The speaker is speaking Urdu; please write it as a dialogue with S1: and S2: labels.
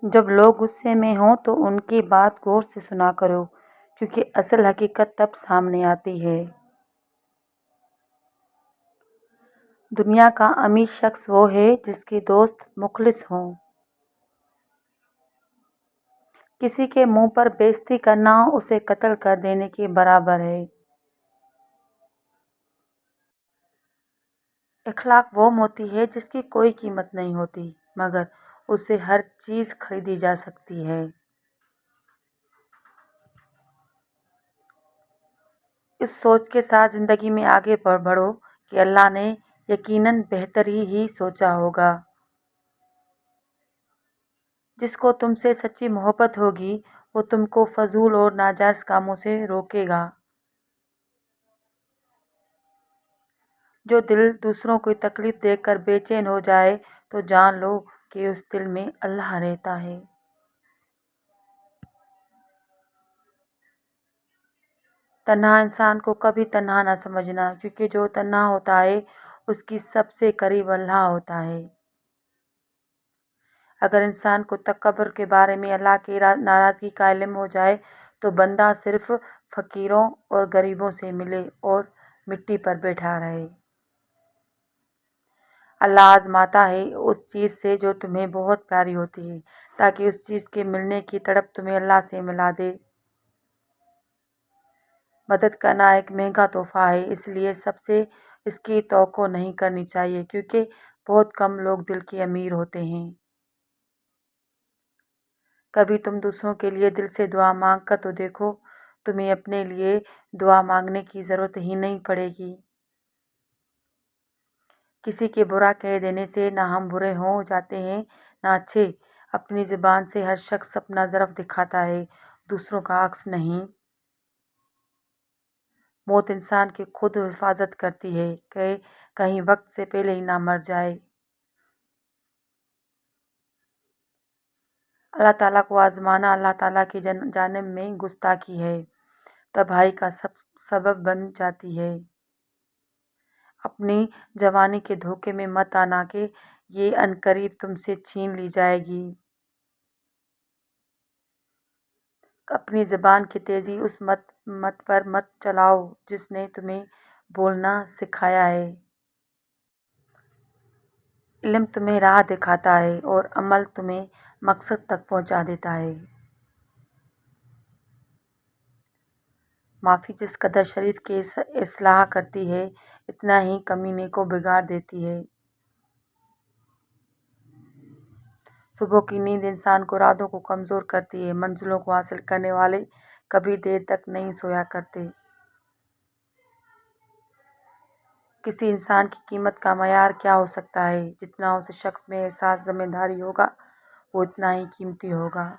S1: جب لوگ غصے میں ہوں تو ان کی بات غور سے سنا کرو، کیونکہ اصل حقیقت تب سامنے آتی ہے۔ دنیا کا امیر شخص وہ ہے جس کے دوست مخلص ہوں۔ کسی کے منہ پر بے عزتی کرنا اسے قتل کر دینے کے برابر ہے۔ اخلاق وہ موتی ہے جس کی کوئی قیمت نہیں ہوتی، مگر اس سے ہر چیز خریدی جا سکتی ہے۔ اس سوچ کے ساتھ زندگی میں آگے بڑھو کہ اللہ نے یقیناً بہتر ہی سوچا ہوگا۔ جس کو تم سے سچی محبت ہوگی وہ تم کو فضول اور ناجائز کاموں سے روکے گا۔ جو دل دوسروں کو تکلیف دے کر بے چین ہو جائے تو جان لو کہ اس دل میں اللہ رہتا ہے۔ تنہا انسان کو کبھی تنہا نہ سمجھنا، کیونکہ جو تنہا ہوتا ہے اس کی سب سے قریب اللہ ہوتا ہے۔ اگر انسان کو تکبر کے بارے میں اللہ کی ناراضگی کا علم ہو جائے تو بندہ صرف فقیروں اور غریبوں سے ملے اور مٹی پر بیٹھا رہے۔ اللہ آزماتا ہے اس چیز سے جو تمہیں بہت پیاری ہوتی ہے، تاکہ اس چیز کے ملنے کی تڑپ تمہیں اللہ سے ملا دے۔ مدد کرنا ایک مہنگا تحفہ ہے، اس لیے سب سے اس کی توقع نہیں کرنی چاہیے، کیونکہ بہت کم لوگ دل کے امیر ہوتے ہیں۔ کبھی تم دوسروں کے لیے دل سے دعا مانگ کر تو دیکھو، تمہیں اپنے لیے دعا مانگنے کی ضرورت ہی نہیں پڑے گی۔ کسی کے برا کہہ دینے سے نہ ہم برے ہو جاتے ہیں نہ اچھے۔ اپنی زبان سے ہر شخص اپنا ضعف دکھاتا ہے، دوسروں کا عکس نہیں۔ موت انسان کی خود حفاظت کرتی ہے کہ کہیں وقت سے پہلے ہی نہ مر جائے۔ اللہ تعالیٰ کو آزمانا اللہ تعالیٰ کی جانب میں گستاخی ہے، تباہی کا سبب بن جاتی ہے۔ اپنی جوانی کے دھوکے میں مت آنا کہ یہ عنقریب تم سے چھین لی جائے گی۔ اپنی زبان کی تیزی اس مت پر مت چلاؤ جس نے تمہیں بولنا سکھایا ہے۔ علم تمہیں راہ دکھاتا ہے اور عمل تمہیں مقصد تک پہنچا دیتا ہے۔ معافی جس قدر شریف کی اصلاح کرتی ہے اتنا ہی کمینے کو بگاڑ دیتی ہے۔ صبح کی نیند انسان کو ارادوں کو کمزور کرتی ہے۔ منزلوں کو حاصل کرنے والے کبھی دیر تک نہیں سویا کرتے۔ کسی انسان کی قیمت کا معیار کیا ہو سکتا ہے؟ جتنا اس شخص میں احساس ذمہ داری ہوگا وہ اتنا ہی قیمتی ہوگا۔